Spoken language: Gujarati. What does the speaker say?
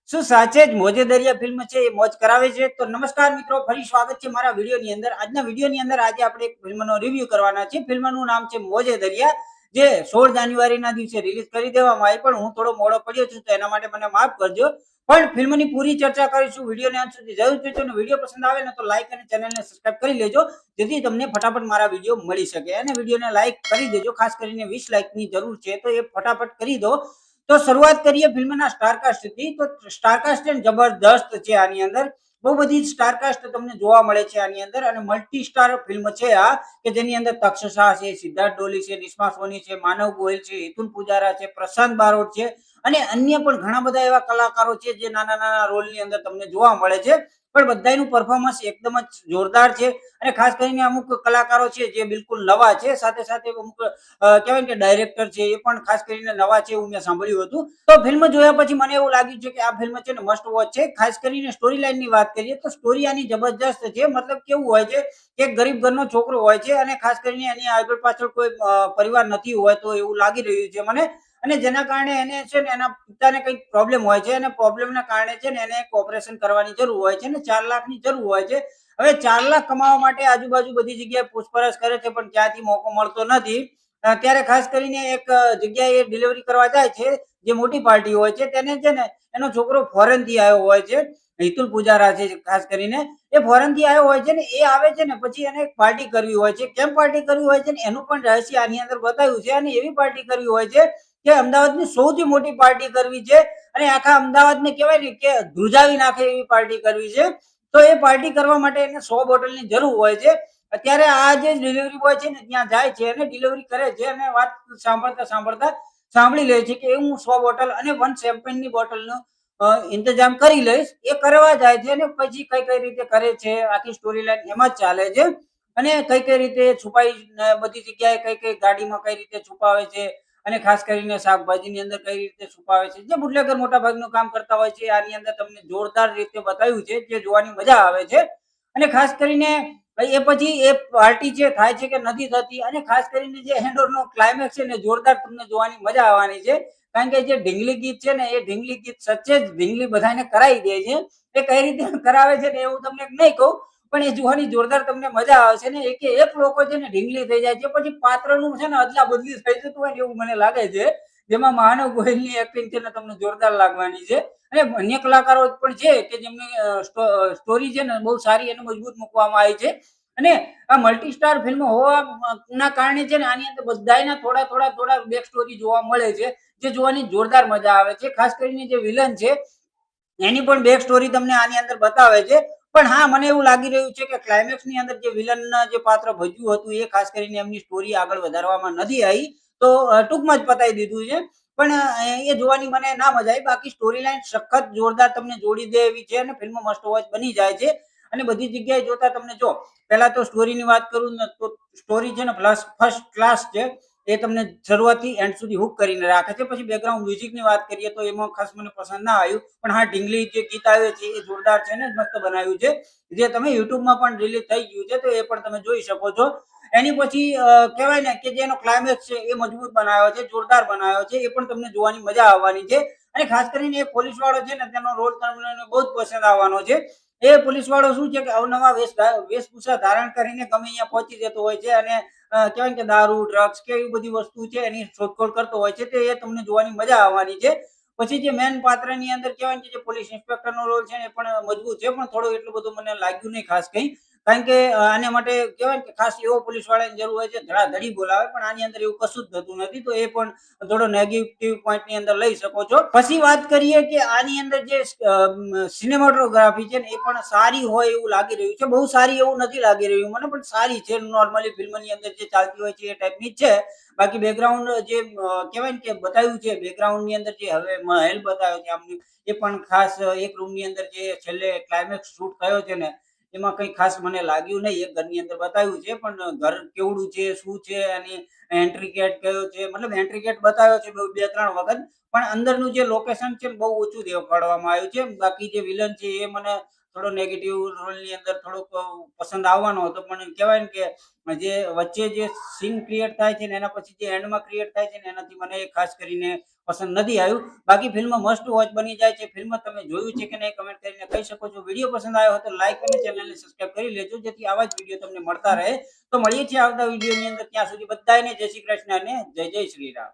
શું સાચે જ મોજે દરિયા ફિલ્મ છે એ મોજ કરાવે છે? તો નમસ્કાર મિત્રો, ફરી સ્વાગત છે મારા વિડીયોની અંદર. આજના વિડીયોની અંદર આજે આપણે એક ફિલ્મનો રિવ્યુ કરવાના છે. ફિલ્મનું નામ છે મોજે દરિયા, જે 16 જાન્યુઆરીના દિવસે રિલીઝ કરી દેવામાં આવી, પણ હું થોડો મોડો પડ્યો છું, તો એના માટે મને માફ કરજો. પણ ફિલ્મની પૂરી ચર્ચા કરીશું. વિડીયોને અંત સુધી જરૂર જોજો અને વિડીયો પસંદ આવે ને તો લાઈક અને ચેનલને સબસ્ક્રાઇબ કરી લેજો, જેથી તમને ફટાફટ મારા વિડીયો મળી શકે. અને વિડીયોને લાઈક કરી દેજો, ખાસ કરીને 20 લાઈકની જરૂર છે, તો એ ફટાફટ કરી દો. તો શરૂઆત કરીએ ફિલ્મના સ્ટારકાસ્ટથી. તો સ્ટારકાસ્ટ જબરદસ્ત છે. આની અંદર બહુ બધી સ્ટારકાસ્ટ તમને જોવા મળે છે આની અંદર, અને મલ્ટી સ્ટાર ફિલ્મ છે આ, કે જેની અંદર તક્ષ શાહ છે, સિદ્ધાર્થ ડોલી છે, નિસ્મા સોની છે, માનવ ગોયલ છે, હિતુલ પુજારા છે, પ્રશાંત બારોટ છે, અને અન્ય પણ ઘણા બધા એવા કલાકારો છે જે નાના નાના રોલની અંદર તમને જોવા મળે છે. પણ બધાનું પરફોર્મન્સ એકદમ જ જોરદાર છે. અને ખાસ કરીને અમુક કલાકારો છે જે બિલકુલ નવા છે, સાથે સાથે અમુક કહેવાય કે ડાયરેક્ટર છે એ પણ ખાસ કરીને નવા છે, એવું મેં સાંભળ્યું હતું. તો ફિલ્મ જોયા પછી મને એવું લાગ્યું છે કે આ ફિલ્મ છે ને મસ્ટ વોચ છે. ખાસ કરીને સ્ટોરી લાઈન ની વાત કરીએ તો સ્ટોરી આની જબરજસ્ત છે. મતલબ કેવું હોય છે કે એક ગરીબ ઘરનો છોકરો હોય છે, અને ખાસ કરીને એની આગળ પાછળ કોઈ પરિવાર નથી હોય, તો એવું લાગી રહ્યું છે મને. અને જેના કારણે એને છે ને એના પિતાને કંઈક પ્રોબ્લેમ હોય છે, અને પ્રોબ્લેમના કારણે છે ને એને એક ઓપરેશન કરવાની જરૂર હોય છે, અને 4 લાખની જરૂર હોય છે. હવે 4 લાખ કમાવા માટે આજુબાજુ બધી જગ્યાએ પૂછપરછ કરે છે, પણ ક્યાંથી મોકો મળતો નથી. ત્યારે ખાસ કરીને એક જગ્યાએ ડિલિવરી કરવા જાય છે, જે મોટી પાર્ટી હોય છે. તેને છે ને એનો છોકરો ફોરેન થી આવ્યો હોય છે, હિતુલ પુજારા છે ખાસ કરીને. એ ફોરેન થી આવ્યો હોય છે ને, એ આવે છે ને પછી એને એક પાર્ટી કરવી હોય છે. કેમ પાર્ટી કરવી હોય છે ને એનું પણ રહસ્ય આની અંદર બતાવ્યું છે. અને એવી પાર્ટી કરવી હોય છે કે અમદાવાદની સૌથી મોટી પાર્ટી કરવી છે, અને આખા અમદાવાદને કહેવાય ને કે ધ્રુજાવી નાખે એવી પાર્ટી કરવી છે. તો એ પાર્ટી કરવા માટે એને 100 બોટલની જરૂર હોય છે. અત્યારે આ જે ડિલિવરી બોય છે ને ત્યાં જાય છે અને ડિલિવરી કરે છે, અને વાત સાંભળતા સાંભળતા સાંભળી લે છે કે હું 100 બોટલ અને 1 શેમ્પેનની બોટલનો ઇંતજામ કરી લઈશ. એ કરવા જાય છે, અને પછી કઈ કઈ રીતે કરે છે, આખી સ્ટોરી લાઈન એમાં જ ચાલે છે. અને કઈ કઈ રીતે છુપાઈ બધી જગ્યાએ કઈ કઈ ગાડીમાં કઈ રીતે છુપાવે છે, અને ખાસ કરીને શાકભાજીની અંદર કઈ રીતે છુપાવે છે, જે બુટલેગર મોટા ભાગનું કામ કરતા હોય છે. આની અંદર તમને જોરદાર રીતે બતાવ્યું છે, જે જોવાની મજા આવે છે. અને ખાસ કરીને એ પછી એ પાર્ટી જે થાય છે કે નથી થતી, અને ખાસ કરીને જે એન્ડનો ક્લાઇમેક્સ છે ને જોરદાર તમને જોવાની મજા આવવાની છે. કારણ કે જે ઢીંગલી ગીત છે ને, એ ઢીંગલી ગીત સચ્ચે જ ઢીંગલી બધાને કરાવી દે છે. એ કઈ રીતે કરાવે છે ને એવું તમને નહીં કહું, પણ એ જોવાની જોરદાર તમને મજા આવશે ને. એક લોકો છે ને ઢીંગલી થઈ જાય છે, પછી પાત્રનું છે ને અદલા બદલી થઈ જતું હોય ને એવું મને લાગે છે. જેમાં માનવ ગોયલની એક્ટિંગ છે ને તમને જોરદાર લાગવાની છે. અને અન્ય કલાકારો પણ છે કે જેમની સ્ટોરી છે ને બહુ સારી અને મજબૂત મૂકવામાં આવી છે. અને આ મલ્ટી સ્ટાર ફિલ્મ હોવાના કારણે છે ને આની અંદર બધાયના થોડા થોડા થોડા બેક સ્ટોરી જોવા મળે છે, જે જોવાની જોરદાર મજા આવે છે. ખાસ કરીને જે વિલન છે એની પણ બેક સ્ટોરી તમને આની અંદર બતાવે છે. પણ હા, મને એવું લાગી રહ્યું છે કે ક્લાઇમેક્સ ની અંદર જે વિલનના જે પાત્ર ભજવ્યું હતું, એ ખાસ કરીને એમની સ્ટોરી આગળ વધારવામાં નથી આવી, તો ટૂંકમાં જ પતાવી દીધું છે. પણ એ જોવાની મને ના મજા આવી. બાકી સ્ટોરી લાઈન સખત જોરદાર તમને જોડી દે એવી છે, અને ફિલ્મ મસ્ટ વોચ બની જાય છે. અને બધી જગ્યાએ જોતા તમને જો, પહેલા તો સ્ટોરીની વાત કરું ને તો સ્ટોરી છે ને પ્લસ ફર્સ્ટ ક્લાસ છે. એ તમને શરૂઆતથી એન્ડ સુધી હુક કરીને રાખે છે. પછી બેકગ્રાઉન્ડ મ્યુઝિકની વાત કરીએ તો એમાં ખાસ મને પસંદ ના આવ્યું, પણ હા, ઢીંગલી જે ગીત આવે છે એ જોરદાર છે ને મસ્ત બનાવ્યું છે, જે તમે યુટ્યુબમાં પણ રિલીઝ થઈ ગયું છે, તો એ પણ તમે જોઈ શકો છો. એની પછી કહેવાય ને કે જેનો ક્લાઇમેક્સ છે એ મજબૂત બનાવ્યો છે, જોરદાર બનાવ્યો છે. એ પણ તમને જોવાની મજા આવવાની છે. અને ખાસ કરીને એ પોલીસ વાળો છે ને, તેનો રોલ તમને બહુ જ પસંદ આવવાનો છે. એ પોલીસ વાળો શું છે કે અવનવા વેશભૂષા ધારણ કરીને ગમે અહીંયા પહોંચી જતો હોય છે, અને કહેવાય કે દારૂ, ડ્રગ્સ કે એવી બધી વસ્તુ છે એની શોધખોળ કરતો હોય છે. તો એ તમને જોવાની મજા આવવાની છે. પછી જે મેન પાત્રની અંદર કહેવાય કે જે પોલીસ ઇન્સ્પેક્ટરનો રોલ છે એ પણ મજબૂત છે, પણ થોડું એટલું બધું મને લાગ્યું નહીં ખાસ કંઈ. કારણ કે આને માટે કહેવાય કે ખાસ એવો પોલીસ વાળાની જરૂર હોય છે, ધડાધડી બોલાવે, પણ આની અંદર એવું કશું જ થતું નથી. તો એ પણ થોડો નેગેટિવ પોઈન્ટ ની અંદર લઈ શકો છો. પછી વાત કરીએ કે આની અંદર જે સિનેમાટોગ્રાફી છે ને, એ પણ સારી હોય એવું લાગી રહ્યું છે. બહુ સારી એવું નથી લાગી રહ્યું મને, પણ સારી છે. નોર્મલી ફિલ્મની અંદર જે ચાલતી હોય છે એ ટાઈપની જ છે. બાકી બેકગ્રાઉન્ડ જે કહેવાય ને કે બતાવ્યું છે, બેકગ્રાઉન્ડ ની અંદર જે હવે મહેલ બતાવ્યો છે આમની, એ પણ ખાસ એક રૂમ ની અંદર જે છેલ્લે ક્લાઇમેક્સ શૂટ થયો છે ને, એમાં કઈ ખાસ મને લાગ્યું નહીં. એક ઘરની અંદર બતાવ્યું છે, પણ ઘર કેવડું છે, શું છે, એની એન્ટ્રી ગેટ કયો છે, મતલબ એન્ટ્રી ગેટ બતાવ્યો છે 2-3 વખત, પણ અંદરનું જે લોકેશન છે બહુ ઓછું દેખાડવામાં આવ્યું છે. બાકી જે વિલન છે એ મને થોડો નેગેટિવ રોલની અંદર થોડોક પસંદ આવવાનો હતો, પણ કહેવાય ને કે જે વચ્ચે જે સીન ક્રિએટ થાય છે ને એના પછી જે એન્ડમાં ક્રિએટ થાય છે ને એનાથી મને ખાસ કરીને પસંદ નથી આવ્યું. બાકી ફિલ્મ મસ્ટ વોચ બની જાય છે. ફિલ્મ તમે જોયું છે કે નહીં કમેન્ટ કરીને કહી શકો છો. વિડીયો પસંદ આવ્યો હોય તો લાઈક અને ચેનલને સબસ્ક્રાઇબ કરી લેજો, જેથી આવા જ વિડીયો તમને મળતા રહે. તો મળીએ છીએ આવતા વિડીયોની અંદર. ત્યાં સુધી બધાને જય શ્રી કૃષ્ણ અને જય જય શ્રી રામ.